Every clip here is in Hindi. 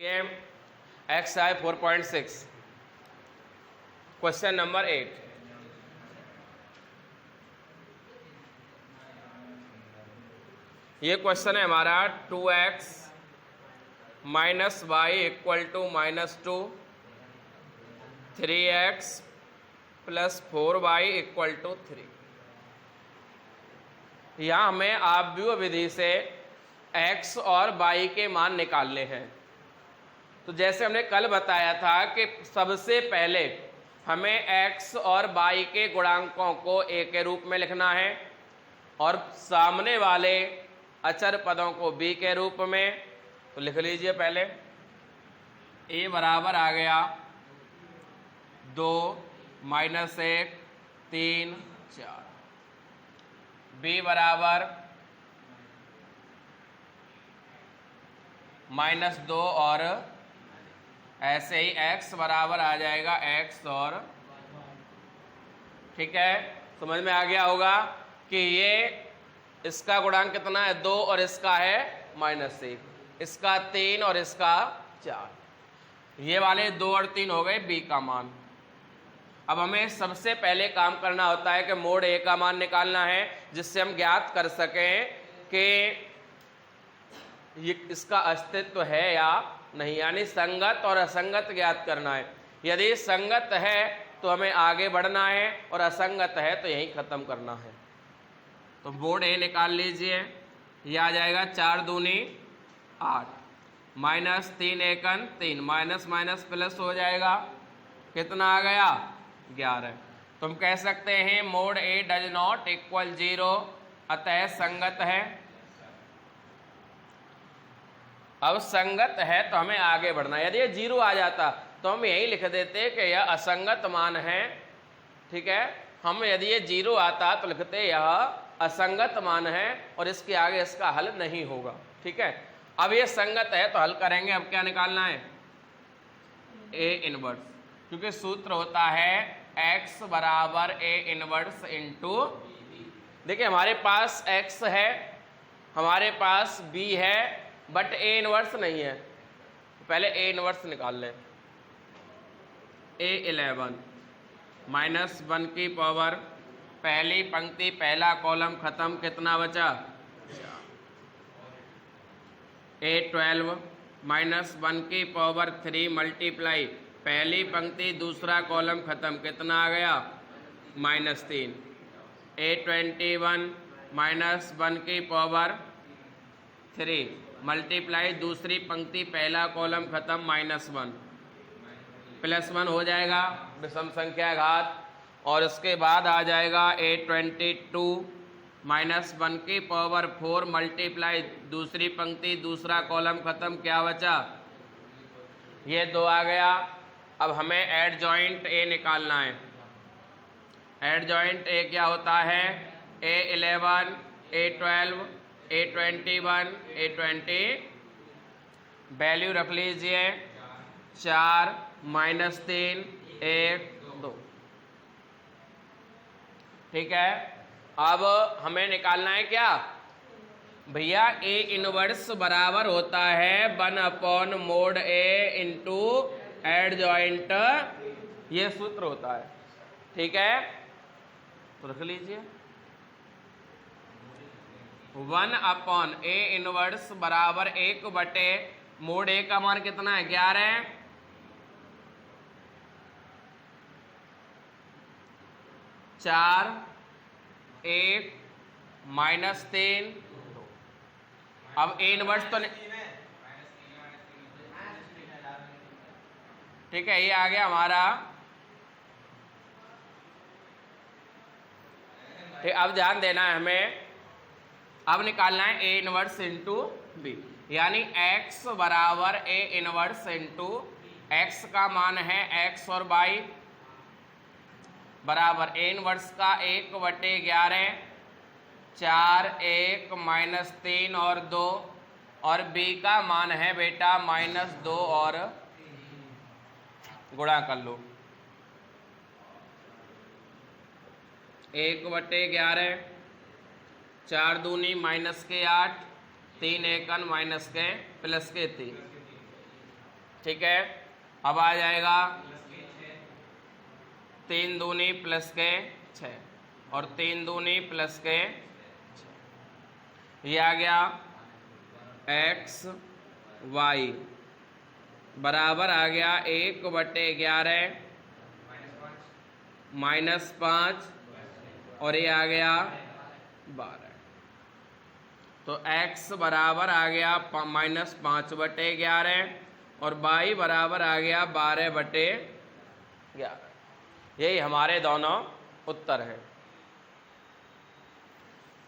XI 4.6 question number 8। ये क्वेश्चन है हमारा 2x minus y equal to -2, 3x plus 4y equal to 3। यहाँ हमें आव्यूह विधि से x और y के मान निकालने हैं। तो जैसे हमने कल बताया था कि सबसे पहले हमें x और y के गुणांकों को a के रूप में लिखना है और सामने वाले अचर पदों को b के रूप में। तो लिख लीजिए पहले a बराबर आ गया 2 -1 3 4, b बराबर -2 और ऐसे ही x बराबर आ जाएगा x और, ठीक है, समझ में आ गया होगा कि ये इसका गुणांक कितना है 2 और इसका है -1, इसका 3 और इसका 4। ये वाले 2 और 3 हो गए b का मान। अब हमें सबसे पहले काम करना होता है कि मोड a का मान निकालना है, जिससे हम ज्ञात कर सकें कि ये इसका अस्तित्व है या नहीं, यानी संगत और असंगत ज्ञात करना है। यदि संगत है तो हमें आगे बढ़ना है और असंगत है तो यहीं खत्म करना है। तो मोड ए निकाल लीजिए। ये आ जाएगा 4 दूनी 8 -3 एकन 3, माइनस माइनस प्लस हो जाएगा, कितना आ गया 11। तो हम कह सकते हैं mode A does not equal 0, अतः संगत है। अब संगत है तो हमें आगे बढ़ना है। यदि ये 0 आ जाता तो हम यही लिख देते कि यह असंगत मान है, ठीक है। हम यदि ये 0 आता तो लिखते यह असंगत मान है और इसके आगे इसका हल नहीं होगा, ठीक है। अब ये संगत है तो हल करेंगे। अब क्या निकालना है a इनवर्स, क्योंकि सूत्र होता है x बराबर a इनवर्स इंटू, देखिए हमारे पास x है, हमारे पास b है, बट a इनवर्स नहीं है। तो पहले a इनवर्स निकाल लें। A11 -1 की पावर, पहली पंक्ति पहला कॉलम खत्म, कितना बचा A12 -1 की पावर 3 मल्टीप्लाई, पहली पंक्ति दूसरा कॉलम खत्म, कितना आ गया -3। A21 -1 की पावर 3 मल्टीप्लाई दूसरी पंक्ति पहला कॉलम खत्म, -1 +1 हो जाएगा विषम संख्या घात। और उसके बाद आ जाएगा A22 -1 की पावर 4 मल्टीप्लाई दूसरी पंक्ति दूसरा कॉलम खत्म, क्या बचा ये 2 आ गया। अब हमें एड जॉइंट A निकालना है। एड जॉइंट A क्या होता है A11 A12 A21 A20, value रख लीजिए 4 -3 1 2, ठीक है। अब हमें निकालना है क्या भैया, A इनवर्स बराबर होता है 1 mod A into adjoint, ये सूत्र होता है, ठीक है। तो रख लीजिए 1 A इनवर्स बराबर 1 बटे मोड A का मान कितना है 11, 4 1 -3। अब A इनवर्स तो ठीक है, ये आ गया हमारा, ठीक। अब ध्यान देना है हमें, अब निकालना है A इनवर्स इंटू B, यानी x बराबर A इनवर्स इंटू x का मान है x और y बराबर A इनवर्स का 1/11, 4 1 -3 और 2, और b का मान है बेटा -2 और गुणा कर लो 1/11, 4 दूनी -8, 3 एकन -3 +3, ठीक है। अब आ जाएगा 3 दूनी प्लस के 6 और 3 दूनी प्लस के 6। ये आ गया x y बराबर आ गया 1/11 -5 और ये आ गया 12। तो x बराबर आ गया -5/11 और y बराबर आ गया 12/11। यही हमारे दोनों उत्तर हैं।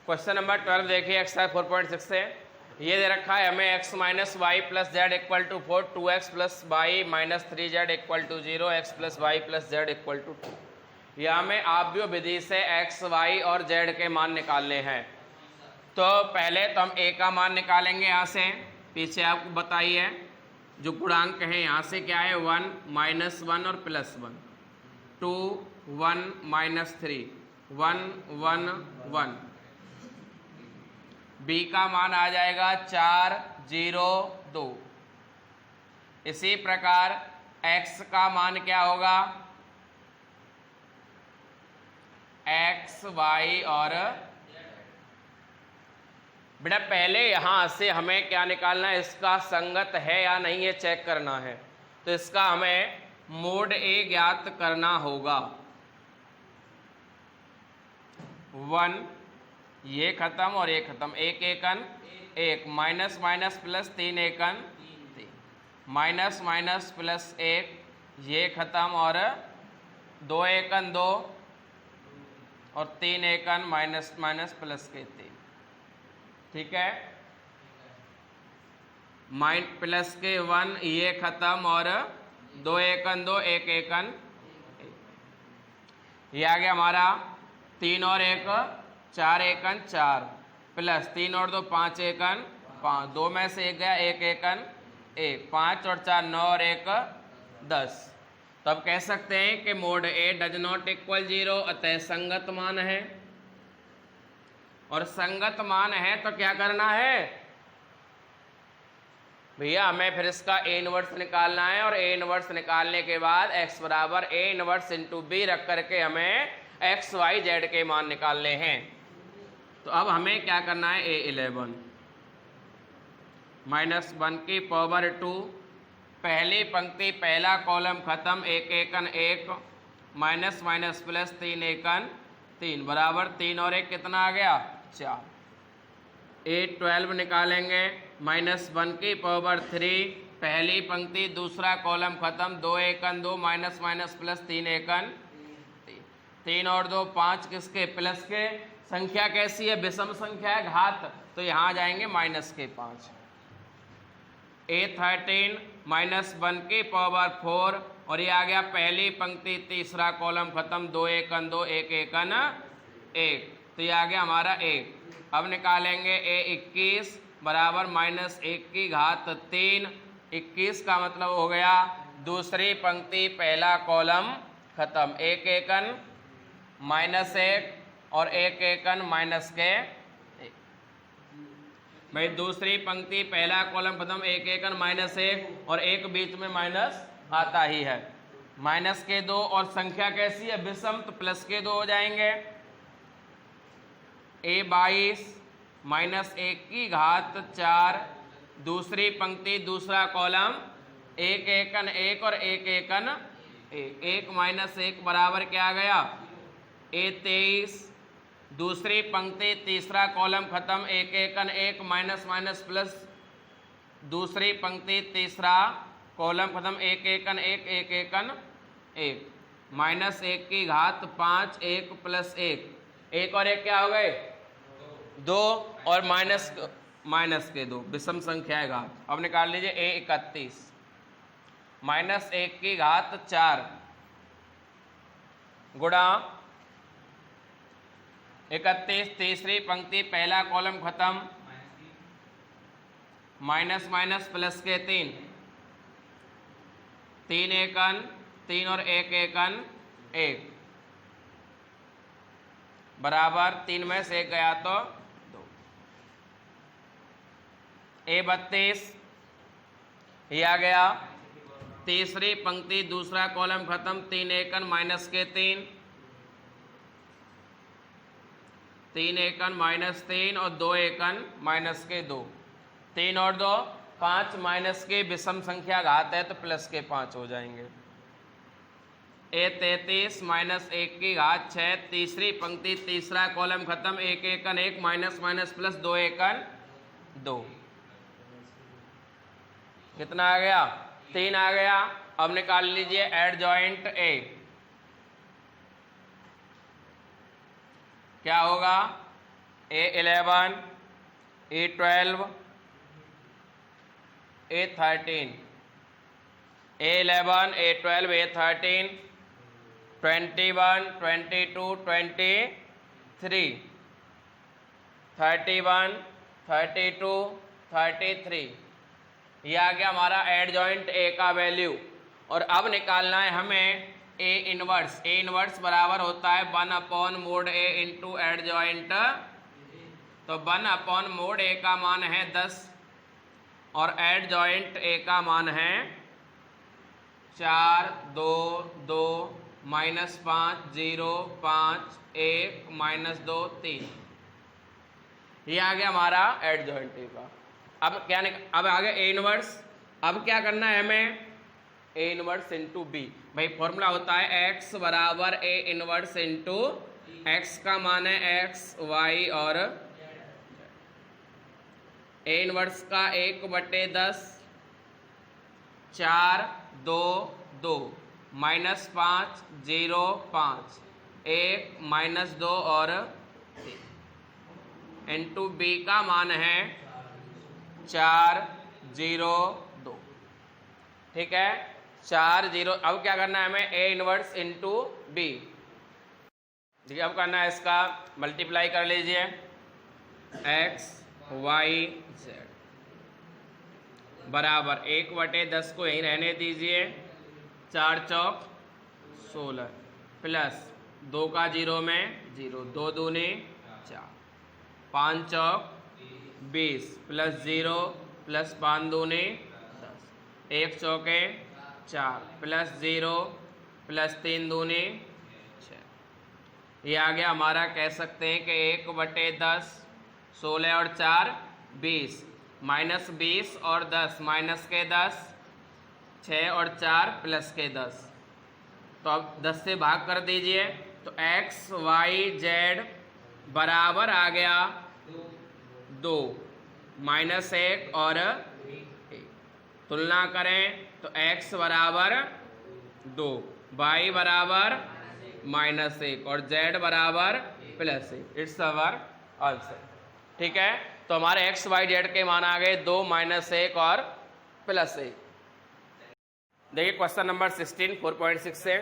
क्वेश्चन नंबर 12 देखिए एक्सरसाइज 4.6 से। ये दे रखा है हमें x minus y plus z equal to 4, 2x plus y minus 3z equal to 0, x plus y plus z equal to 2। यह हमें आव्यूह विधि से x, y और z के मान निकालने हैं। तो पहले तो हम a का मान निकालेंगे यहाँ से। पीछे आपको बताइए जो गुणांक है यहाँ से क्या है 1, -1 और +1, 2, 1, -3, 1, 1, 1। b का मान आ जाएगा 4, 0, 2। इसी प्रकार x का मान क्या होगा x, y और बेटा पहले यहां से हमें क्या निकालना है, इसका संगत है या नहीं ये चेक करना है। तो इसका हमें मोड a ज्ञात करना होगा। 1 ये खत्म और ये खत्म, 1 एकन 1, minus minus plus 3 एकन 3, minus minus plus 1 ये खत्म और 2 एकन 2 और 3 एकन माइनस माइनस प्लस के 3। ठीक है, प्लस के 1 ये खत्म और 2 एकन 2, 1 एकन 1। ये आ गया हमारा 3 और 1 4 एकन 4 प्लस 3 और 2 5 एकन 5, 2 में से 1 गया 1 एकन 1, 5 और 4 9 और 1 10। तो अब कह सकते हैं कि mode a does not equal 0, अतः संगत मान है। और संगत मान है तो क्या करना है भैया, हमें फिर इसका a इनवर्स निकालना है। और a इनवर्स निकालने के बाद x बराबर a इनवर्स इंटू b रख करके हमें x, y, z के मान निकालने हैं। तो अब हमें क्या करना है, a11 -1/2 पहली पंक्ति पहला कॉलम खत्म, 1 एकन 1 माइनस माइनस प्लस 3 एकन 3 बराबर 3 और 1 कितना आ गया 4। a12 निकालेंगे -1/3 पहली पंक्ति दूसरा कॉलम खत्म, 2 एकन 2 माइनस माइनस प्लस 3 एकन 3 और 2 5 किसके प्लस के। संख्या कैसी है, विषम संख्या है, घात, तो यहाँ जाएंगे -5। a13 -1/4 और ये आ गया पहली पंक्ति तीसरा कॉलम खत्म, 2 एकन 2 1 एकन 1, तो ये आ गया हमारा 1। अब निकालेंगे a21 बराबर -1 की घात 3। 21 का मतलब हो गया दूसरी पंक्ति पहला कॉलम खत्म, 1 एकन -1 और 1 एकन माइनस के 1। भाई दूसरी पंक्ति पहला कॉलम खत्म, 1 एकन -1 और 1 बीच में माइनस आता ही है, माइनस के 2 और संख्या कैसी है विषम, तो प्लस के 2 हो जाएंगे। a22 -1 की घात 4 दूसरी पंक्ति दूसरा कॉलम, 1 एकन 1 और 1 एकन 1, 1 माइनस 1 बराबर क्या आ गया a23 दूसरी पंक्ति तीसरा कॉलम खत्म, 1 एकन 1 माइनस माइनस प्लस दूसरी पंक्ति तीसरा कॉलम खत्म, 1 एकन 1 1 एकन 1 -1 की घात 5 1 प्लस 1, 1 और 1 क्या हो गए 2 और माइनस के 2 विषम संख्या है घात। अब निकाल लीजिए a31 -1 की घात 4 गुणा 31 तीसरी पंक्ति पहला कॉलम खत्म, माइनस माइनस प्लस के 3, 3 एकन 3 और 1 एकन 1 बराबर 3 में से 1 गया तो 2। a32 ये आ गया तीसरी पंक्ति दूसरा कॉलम खत्म, 3 एकन माइनस के 3, 3 एकन माइनस 3 और 2 एकन माइनस के 2, 3 और 2 5 माइनस के विषम संख्या घात है तो प्लस के 5 हो जाएंगे। A33 माइनस 1 की घात 6, तीसरी पंक्ति तीसरा कॉलम खत्म, 1 एकन 1 माइनस माइनस प्लस 2 एकन 2, कितना आ गया 3 आ गया। अब निकाल लीजिए एडजॉइंट A, क्या होगा A11 A12 A13, A11 A12 A13 21 22 23 31 32 33, ये आ गया हमारा एडजॉइंट ए का वैल्यू। और अब निकालना है हमें ए इनवर्स। ए इनवर्स बराबर होता है 1/mod A इंटू एडजॉइंट, तो 1/mod A का मान है 10 और एडजॉइंट ए का मान है 4 2 2 -5 0 5 1 -2 3, ये आ गया हमारा एडजॉइंट ए का। अब क्या अब आ गया ए इनवर्स। अब क्या करना है हमें ए इनवर्स इंटू बी। भाई फॉर्मूला होता है एक्स बराबर ए इनवर्स इंटू, एक्स का मान है एक्स वाई और ए इनवर्स का 1/10 4 2 2 -5 0 5 1 -2 और इंटू बी का मान है 4 0 2, ठीक है 4 0। अब क्या करना है हमें ए इनवर्स इंटू बी, ठीक है। अब करना है इसका मल्टीप्लाई कर लीजिए x y z बराबर 1/10 को यहीं रहने दीजिए, 4 चौक 16 प्लस 2 का 0 में 0, 2 दूनी 4, 5 चौक 20 प्लस 0 प्लस 5 दूनी 10, 1 चौके 4 प्लस 0 प्लस 3 दूनी 6, ये आ गया हमारा। कह सकते हैं कि 1/10 16 और 4 20 -20 और 10 माइनस के 10 6 और 4 प्लस के 10, तो अब 10 से भाग कर दीजिए तो x y z बराबर आ गया 2 -1 और 1, तुलना करें तो x बराबर 2 y बराबर -1 और z बराबर +1, इट्स अवर आंसर, ठीक है। तो हमारे x y z के मान आ गए 2 -1 और +1। देखिए क्वेश्चन नंबर 16 4.6 से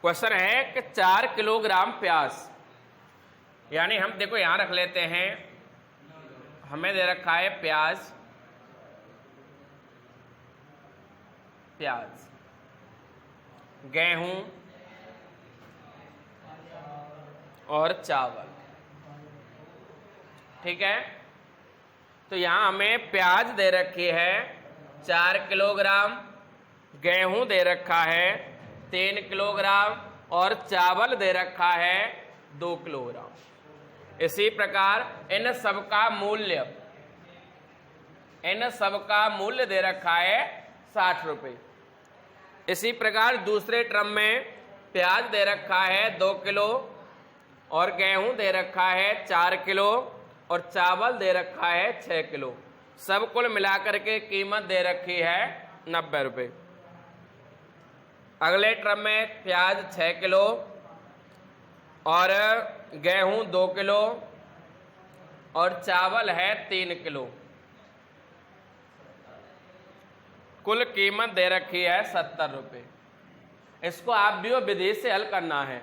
क्वेश्चन है कि 4 किलोग्राम प्याज, यानी हम देखो यहां रख लेते हैं, हमें दे रखा है प्याज गेहूं और चावल, ठीक है। तो यहां हमें प्याज दे रखी है 4 किलोग्राम, गेहूं दे रखा है 3 किलोग्राम और चावल दे रखा है 2 किलोग्राम। इसी प्रकार इन सब का मूल्य दे रखा है 60 रुपये। इसी प्रकार दूसरे क्रम में प्याज दे रखा है 2 किलो और गेहूं दे रखा है 4 किलो और चावल दे रखा है 6 किलो, सब कुल मिलाकर के कीमत दे रखी है 90 रुपये। अगले क्रम में प्याज 6 किलो और गेहूं 2 किलो और चावल है 3 किलो, कुल कीमत दे रखी है 70 रुपये। इसको आप भी विधि से हल करना है।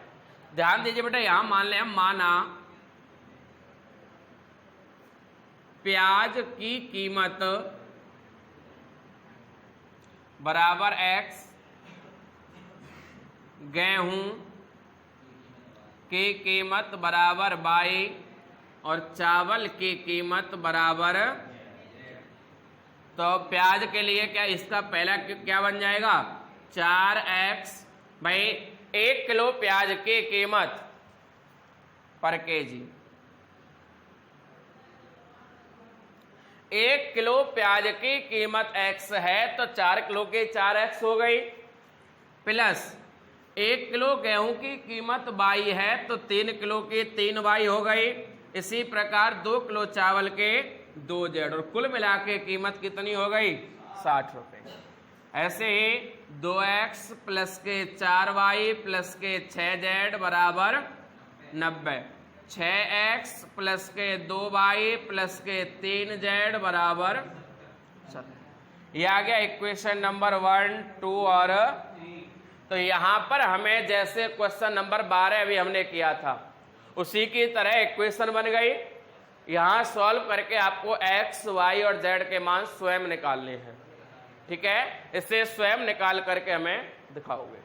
ध्यान दीजिए बेटा, यहां मान लें हम, माना प्याज की कीमत बराबर x, गेहूं की कीमत बराबर y और चावल की कीमत बराबर, तो प्याज के लिए क्या इसका पहला क्या बन जाएगा 4x भाई 1 किलो प्याज की कीमत पर केजी, 1 किलो प्याज की कीमत x है तो 4 किलो की 4x हो गई, प्लस 1 किलो गेहूं की कीमत y है तो 3 किलो की 3y हो गई। इसी प्रकार 2 किलो चावल के 2z और कुल मिला के कीमत कितनी हो गई 60 रुपए। ऐसे ही 2x प्लस के 4y प्लस के 6z बराबर 90, 6x प्लस के 2y प्लस के 3z बराबर 70। ये आ गया इक्वेशन नंबर 1, 2 और तो यहां पर हमें जैसे क्वेश्चन नंबर 12 अभी हमने किया था उसी की तरह इक्वेशन बन गई। यहां सॉल्व करके आपको x, y और z के मान स्वयं निकालने हैं, ठीक है। इसे स्वयं निकाल करके हमें दिखाओगे।